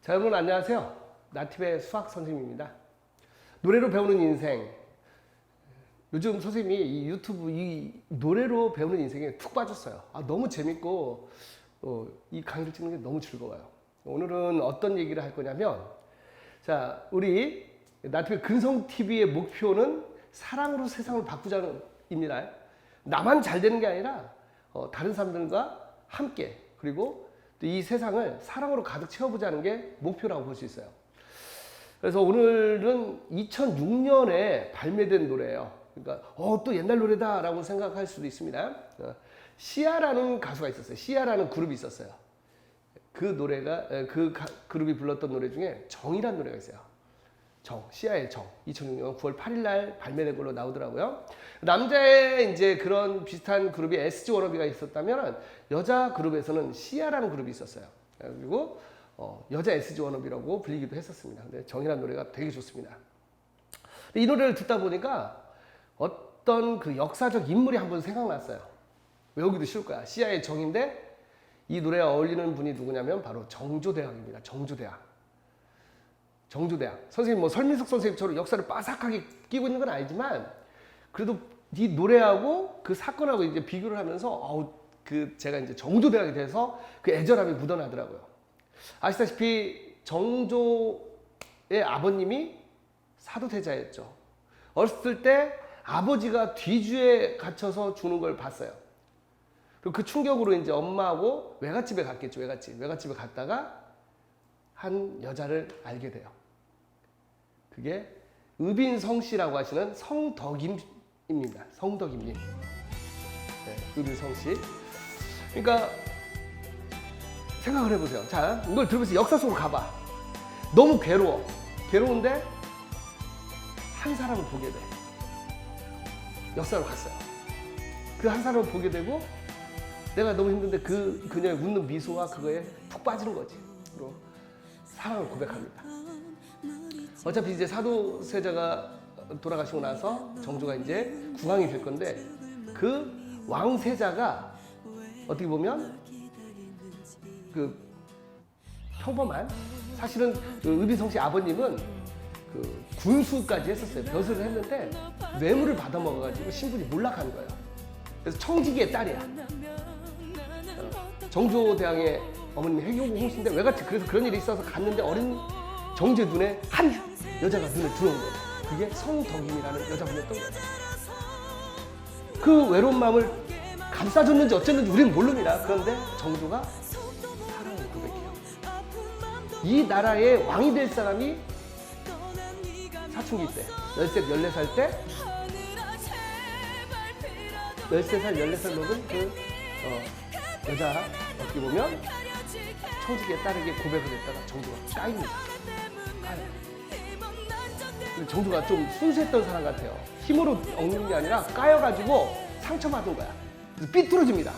자, 여러분 안녕하세요. 나팁의 수학 선생님입니다. 노래로 배우는 인생. 요즘 선생님이 이 유튜브 이 노래로 배우는 인생에 푹 빠졌어요. 너무 재밌고 이 강의를 찍는 게 너무 즐거워요. 오늘은 어떤 얘기를 할 거냐면, 자, 우리 나팁의 근성TV의 목표는 사랑으로 세상을 바꾸자는 입니다. 나만 잘 되는 게 아니라 다른 사람들과 함께, 그리고 이 세상을 사랑으로 가득 채워보자는 게 목표라고 볼 수 있어요. 그래서 오늘은 2006년에 발매된 노래예요. 그러니까 또 옛날 노래다라고 생각할 수도 있습니다. 시아라는 가수가 있었어요. 시아라는 그룹이 있었어요. 그 노래가 그룹이 불렀던 노래 중에 정이라는 노래가 있어요. 시아의 정. 2006년 9월 8일 날 발매된 걸로 나오더라고요. 남자의 이제 그런 비슷한 그룹이 SG 워너비가 있었다면, 여자 그룹에서는 시아라는 그룹이 있었어요. 그리고 여자 SG 워너비라고 불리기도 했었습니다. 근데 정이라는 노래가 되게 좋습니다. 이 노래를 듣다 보니까 어떤 그 역사적 인물이 한 번 생각났어요. 외우기도 쉬울 거야. 시아의 정인데 이 노래에 어울리는 분이 누구냐면 바로 정조대왕입니다. 정조대왕. 선생님 설민석 선생님처럼 역사를 빠삭하게 끼고 있는 건 아니지만, 그래도 이 노래하고 그 사건하고 이제 비교를 하면서 제가 이제 정조대왕이 돼서 그 애절함이 묻어나더라고요. 아시다시피 정조의 아버님이 사도태자였죠. 어렸을 때 아버지가 뒤주에 갇혀서 죽는 걸 봤어요. 그리고 그 충격으로 이제 엄마하고 외갓집에 갔겠죠. 외갓집에 갔다가 한 여자를 알게 돼요. 그게 의빈성 씨라고 하시는 성덕임입니다. 성덕임님. 네, 의빈성 씨. 그러니까 생각을 해보세요. 자, 이걸 들으면서 역사 속으로 가봐. 너무 괴로워. 괴로운데 한 사람을 보게 돼. 역사로 갔어요. 그 한 사람을 보게 되고, 내가 너무 힘든데 그녀의 웃는 미소와 그거에 푹 빠지는 거지. 그리고 사랑을 고백합니다. 어차피 이제 사도세자가 돌아가시고 나서 정조가 이제 국왕이 될 건데, 그 왕세자가 어떻게 보면 그 평범한, 사실은 그 의빈성 씨 아버님은 그 군수까지 했었어요. 벼슬을 했는데 뇌물을 받아 먹어가지고 신분이 몰락한 거예요. 그래서 청지기의 딸이야. 정조대왕의 어머님이 해교고 홍씨인데 외갓집, 그래서 그런 일이 있어서 갔는데 어린 정조의 눈에 한 여자가 눈에 들어온 거예요. 그게 성덕임이라는 여자분이었던 거예요. 그 외로운 마음을 감싸줬는지 어쨌는지 우리는 모릅니다. 그런데 정조가 사랑을 고백해요. 이 나라의 왕이 될 사람이 사춘기 때, 14살 때, 13살, 14살 먹은 그 여자, 어떻게 보면 청지기의 딸에게 고백을 했다가 정조가 까입니다. 정조가 좀 순수했던 사람 같아요. 힘으로 얻는 게 아니라 까여가지고 상처받은 거야. 그래서 삐뚤어집니다.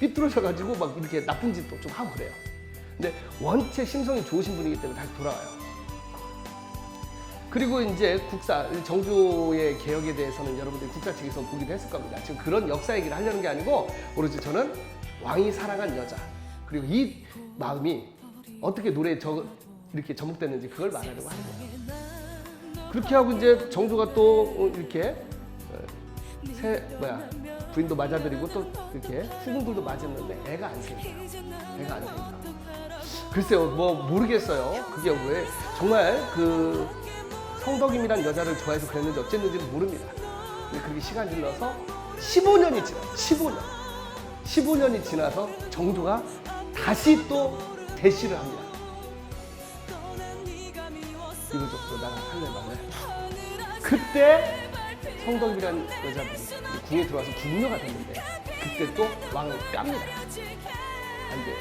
삐뚤어져가지고 막 이렇게 나쁜 짓도 좀 하고 그래요. 근데 원체 심성이 좋으신 분이기 때문에 다시 돌아와요. 그리고 이제 정조의 개혁에 대해서는 여러분들이 국사 책에서 보기도 했을 겁니다. 지금 그런 역사 얘기를 하려는 게 아니고, 오로지 저는 왕이 사랑한 여자, 그리고 이 마음이 어떻게 노래에 이렇게 접목됐는지 그걸 말하려고 하는 거예요. 그렇게 하고 이제 정조가 또 이렇게 부인도 맞아들이고 또 이렇게 후궁들도 맞았는데 애가 안 생겨. 글쎄요, 모르겠어요. 그게 왜 정말 그 성덕임이란 여자를 좋아해서 그랬는지 어쨌는지는 모릅니다. 근데 그렇게 시간이 흘러서 15년이 지나요. 15년이 지나서 정조가 다시 또 대시를 합니다. 이거저거 나랑 할래. 그때 성덕임이란 여자분이 궁에 들어와서 궁녀가 됐는데, 그때 또 왕을 깝니다. 안 돼요.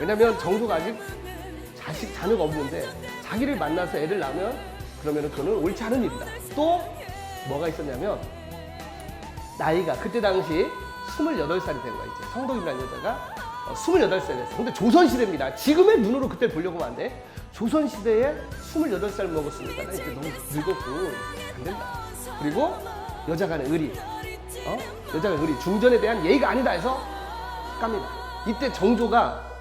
왜냐면 정조가 아직 자녀가 없는데 자기를 만나서 애를 낳으면 그러면 그거는 옳지 않은 일이다. 또 뭐가 있었냐면, 나이가 그때 당시 28살이 된 거야. 이제 성덕임이라는 여자가 28살이 됐어. 근데 조선시대입니다. 지금의 눈으로 그때 보려고 하면 안 돼. 조선시대에 28살 먹었으니까 이제 너무 늙었고 안 된다. 그리고 여자가 하는 의리, 중전에 대한 예의가 아니다 해서 깝니다. 이때 정조가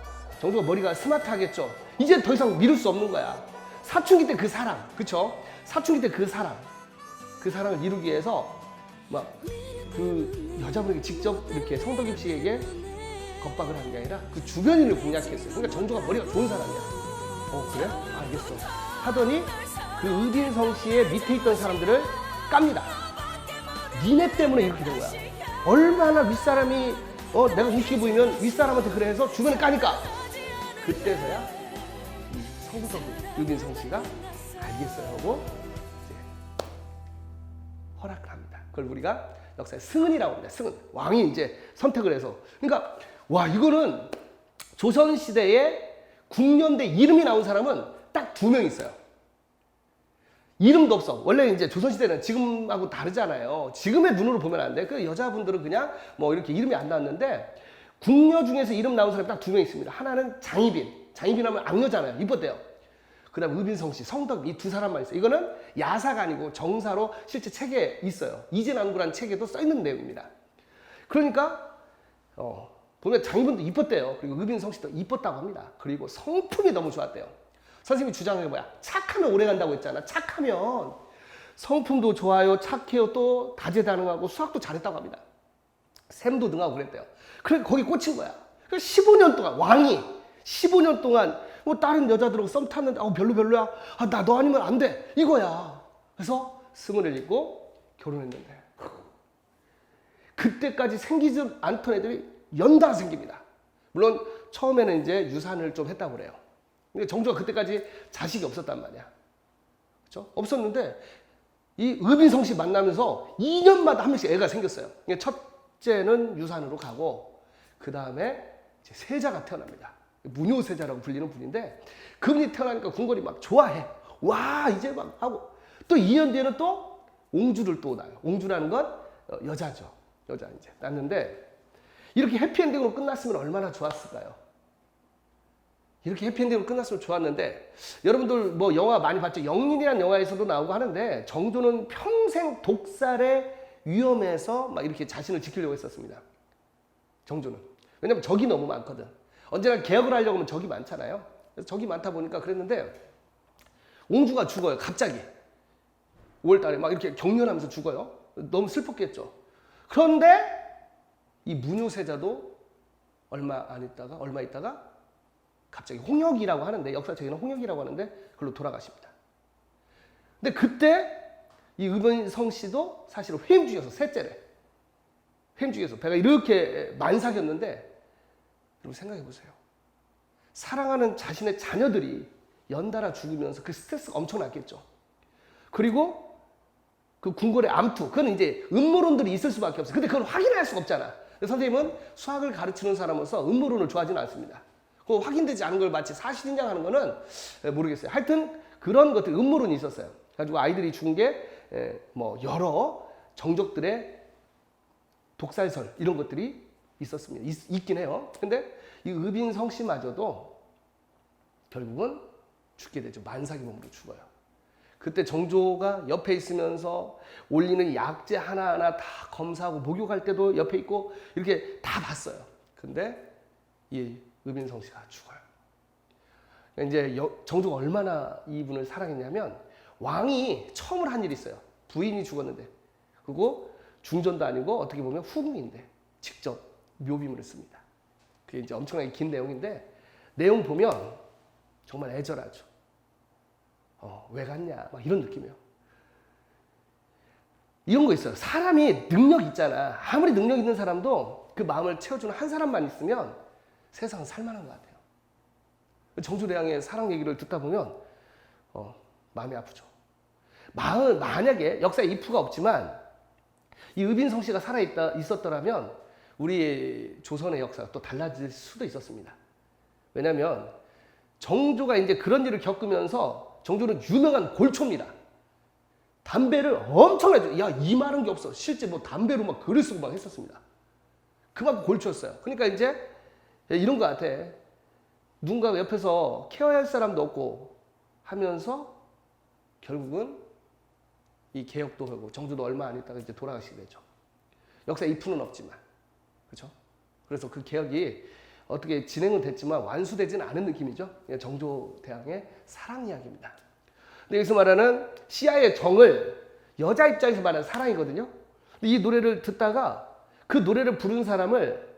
정조가 머리가 스마트하겠죠. 이제 더 이상 미룰 수 없는 거야. 사춘기 때 그 사랑, 그쵸? 사춘기 때 그 사랑을 이루기 위해서 막 그 여자분에게 직접 이렇게 성덕입 씨에게 겁박을 한 게 아니라 그 주변인을 공략했어요. 그러니까 정조가 머리가 좋은 사람이야. 그래? 알겠어. 하더니 그 의빈성 씨의 밑에 있던 사람들을 깝니다. 니네 때문에 이렇게 된 거야. 얼마나 윗사람이 내가 웃기게 보이면 윗사람한테 그래 해서 주변에 까니까 그때서야 성덕 의빈성 씨가 알겠어요 하고 이제 허락을 합니다. 그걸 우리가 역사에 승은이라고 합니다. 승은. 왕이 이제 선택을 해서. 그러니까 와, 이거는 조선시대에 국년대 이름이 나온 사람은 딱 2명 있어요. 이름도 없어. 원래 이제 조선시대는 지금하고 다르잖아요. 지금의 눈으로 보면 안 돼. 그 여자분들은 그냥 뭐 이렇게 이름이 안 나왔는데 궁녀 중에서 이름 나온 사람이 딱 2명 있습니다. 하나는 장희빈. 장희빈 하면 악녀잖아요. 이뻤대요. 그 다음 의빈성 씨, 성덕 이 2 사람만 있어요. 이거는 야사가 아니고 정사로 실제 책에 있어요. 이진안구라는 책에도 써있는 내용입니다. 그러니까 보면 장희빈도 이뻤대요. 그리고 의빈성 씨도 이뻤다고 합니다. 그리고 성품이 너무 좋았대요. 선생님이 주장한 게 뭐야? 착하면 오래 간다고 했잖아. 착하면 성품도 좋아요, 착해요, 또 다재다능하고 수학도 잘했다고 합니다. 셈도 능하고 그랬대요. 그래 거기 꽂힌 거야. 그래서 15년 동안 왕이 15년 동안 뭐 다른 여자들하고 썸 탔는데 별로야. 나 너 아니면 안 돼. 이거야. 그래서 승은을 읽고 결혼했는데 그때까지 생기지 않던 애들이 연달아 생깁니다. 물론 처음에는 이제 유산을 좀 했다고 그래요. 근데 정조가 그때까지 자식이 없었단 말이야. 그렇죠? 없었는데 이 의빈성 씨 만나면서 2년마다 한 명씩 애가 생겼어요. 첫째는 유산으로 가고 그 다음에 이제 세자가 태어납니다. 문효세자라고 불리는 분인데 그분이 태어나니까 궁궐이 막 좋아해. 와 이제 막 하고 또 2년 뒤에는 또 옹주를 또 낳아요. 옹주라는 건 여자죠. 여자 이제 낳는데 이렇게 해피엔딩으로 끝났으면 얼마나 좋았을까요? 이렇게 해피엔딩으로 끝났으면 좋았는데 여러분들 뭐 영화 많이 봤죠? 영린이라는 영화에서도 나오고 하는데 정조는 평생 독살의 위험에서 막 이렇게 자신을 지키려고 했었습니다. 정조는. 왜냐면 적이 너무 많거든. 언제나 개혁을 하려고 하면 적이 많잖아요. 그래서 적이 많다 보니까 그랬는데 옹주가 죽어요. 갑자기 5월달에 막 이렇게 경련하면서 죽어요. 너무 슬펐겠죠. 그런데 이 문효세자도 얼마 있다가 갑자기 홍역이라고 하는데 역사책에는 홍역이라고 하는데 그걸로 돌아가십니다. 근데 그때 이 의빈성 씨도 사실은 회임중이어서 셋째래. 회임중이어서 배가 이렇게 만삭였는데 여러분 생각해 보세요. 사랑하는 자신의 자녀들이 연달아 죽으면서 그 스트레스가 엄청났겠죠. 그리고 그 궁궐의 암투, 그건 이제 음모론들이 있을 수밖에 없어요. 근데 그걸 확인할 수가 없잖아. 선생님은 수학을 가르치는 사람으로서 음모론을 좋아하지는 않습니다. 그 확인되지 않은 걸 마치 사실인정 하는 거는 모르겠어요. 하여튼 그런 것들, 음모론이 있었어요. 가지고 아이들이 죽은 게 뭐 여러 정족들의 독살설 이런 것들이 있었습니다. 있긴 해요. 근데 이 의빈성 씨마저도 결국은 죽게 되죠. 만삭의 몸으로 죽어요. 그때 정조가 옆에 있으면서 올리는 약재 하나하나 다 검사하고 목욕할 때도 옆에 있고 이렇게 다 봤어요. 근데 이 의빈성 씨가 죽어요. 이제 정조가 얼마나 이분을 사랑했냐면 왕이 처음으로 한 일이 있어요. 부인이 죽었는데 그리고 중전도 아니고 어떻게 보면 후궁인데 직접 묘비문을 씁니다. 그게 이제 엄청나게 긴 내용인데 내용 보면 정말 애절하죠. 왜 갔냐 막 이런 느낌이에요. 이런 거 있어요. 사람이 능력 있잖아. 아무리 능력 있는 사람도 그 마음을 채워주는 한 사람만 있으면 세상은 살만한 것 같아요. 정조대왕의 사랑 얘기를 듣다 보면 마음이 아프죠. 만약에 역사에 이프가 없지만 이 의빈성 씨가 있었더라면 우리 조선의 역사가 또 달라질 수도 있었습니다. 왜냐하면 정조가 이제 그런 일을 겪으면서 정조는 유명한 골초입니다. 담배를 엄청나게 이만한 게 없어. 실제 뭐 담배로 막 글을 쓰고 막 했었습니다. 그만큼 골초였어요. 그러니까 이제 이런 거 같아. 누군가 옆에서 케어할 사람도 없고 하면서 결국은 이 개혁도 하고 정조도 얼마 안 있다가 이제 돌아가시게 되죠. 역사에 이프는 없지만. 그렇죠? 그래서 그 개혁이 어떻게 진행은 됐지만 완수되지는 않은 느낌이죠. 정조대왕의 사랑 이야기입니다. 근데 여기서 말하는 시아의 정을 여자 입장에서 말하는 사랑이거든요. 이 노래를 듣다가 그 노래를 부른 사람을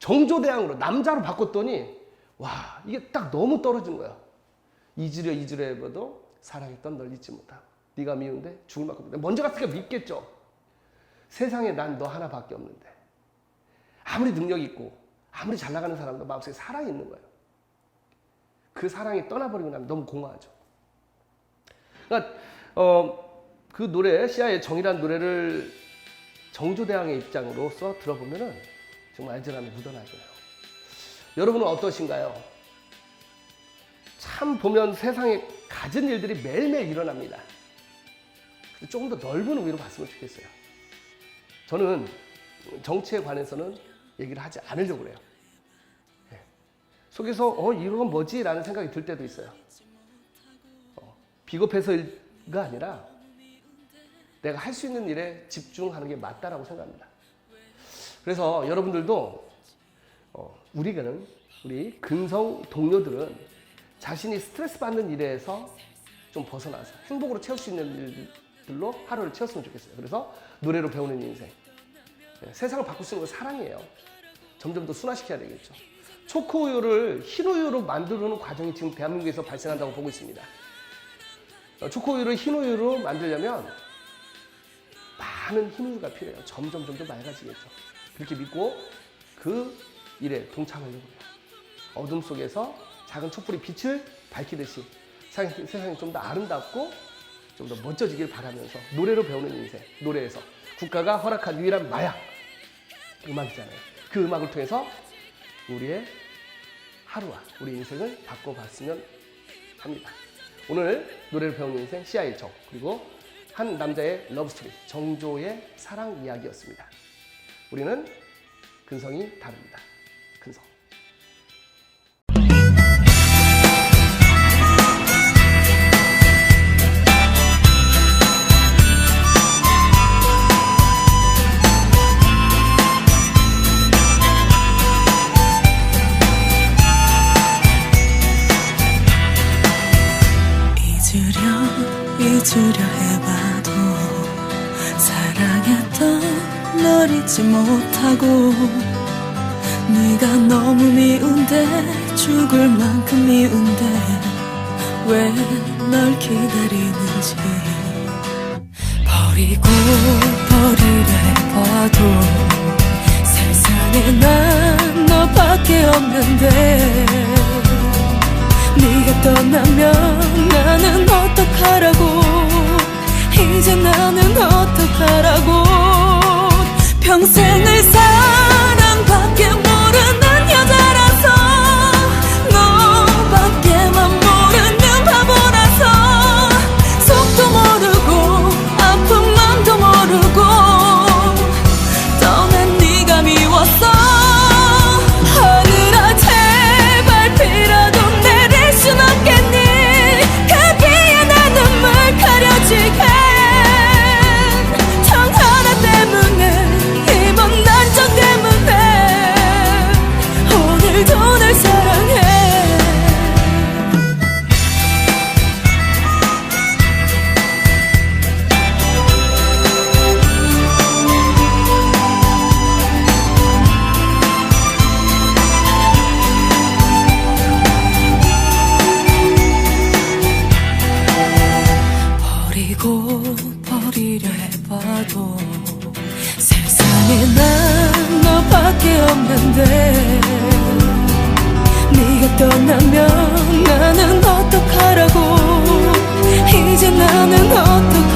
정조대왕으로 남자로 바꿨더니 와, 이게 딱 너무 떨어지는 거야. 잊으려 해봐도 사랑했던 널 잊지 못하고 네가 미운데 죽을 만큼 먼저 갔으니까 믿겠죠. 세상에 난 너 하나밖에 없는데 아무리 능력 있고 아무리 잘 나가는 사람도 마음속에 사랑이 있는 거예요. 그 사랑이 떠나버리고 나면 너무 공허하죠. 그러니까 그 노래 시아의 정이라는 노래를 정조대왕의 입장으로서 들어보면은 정말 애절함이 묻어나죠. 여러분은 어떠신가요? 참 보면 세상에 갖은 일들이 매일매일 일어납니다. 조금 더 넓은 의미로 봤으면 좋겠어요. 저는 정치에 관해서는 얘기를 하지 않으려고 그래요. 속에서 이건 건 뭐지? 라는 생각이 들 때도 있어요. 비겁해서가 아니라 내가 할 수 있는 일에 집중하는 게 맞다라고 생각합니다. 그래서 여러분들도 우리 근성 동료들은 자신이 스트레스 받는 일에서 좀 벗어나서 행복으로 채울 수 있는 일들로 하루를 채웠으면 좋겠어요. 그래서 노래로 배우는 인생. 세상을 바꿀 수 있는 건 사랑이에요. 점점 더 순화시켜야 되겠죠. 초코우유를 흰우유로 만드는 과정이 지금 대한민국에서 발생한다고 보고 있습니다. 초코우유를 흰우유로 만들려면 많은 흰우유가 필요해요. 점점 맑아지겠죠. 그렇게 믿고 그 일에 동참하려고 해요. 어둠 속에서 작은 촛불이 빛을 밝히듯이 세상이 좀 더 아름답고 좀 더 멋져지길 바라면서 노래로 배우는 인생, 노래에서 국가가 허락한 유일한 마약, 음악이잖아요. 그 음악을 통해서 우리의 하루와 우리 인생을 바꿔봤으면 합니다. 오늘 노래를 배우는 인생 시아의 정, 그리고 한 남자의 러브스토리, 정조의 사랑 이야기였습니다. 우리는 근성이 다릅니다. 근성. 잊으려 해봐도 사랑했던 널 잊지 못하고 네가 너무 미운데 죽을 만큼 미운데 왜 널 기다리는지 버리려 해봐도 세상에 난 너밖에 없는데 네가 떠나면 나는 어떡하라고 이제 나는 어떡하라고 평생을 사랑밖에 모르는 여자라서 너밖에만 모르는 바보라서 속도 모르고 아픈 맘도 모르고 떠난 네가 미웠어 하늘아 제발 비라도 내릴 순 없겠니 그 비에 내 눈물 가려지게 정 하나 때문에 이번 난정 때문에 오늘도 날 사랑해 버리려 해봐도 세상에 난 너밖에 없는데 네가 떠나면 나는 어떡하라고 이제 나는 어떡하라고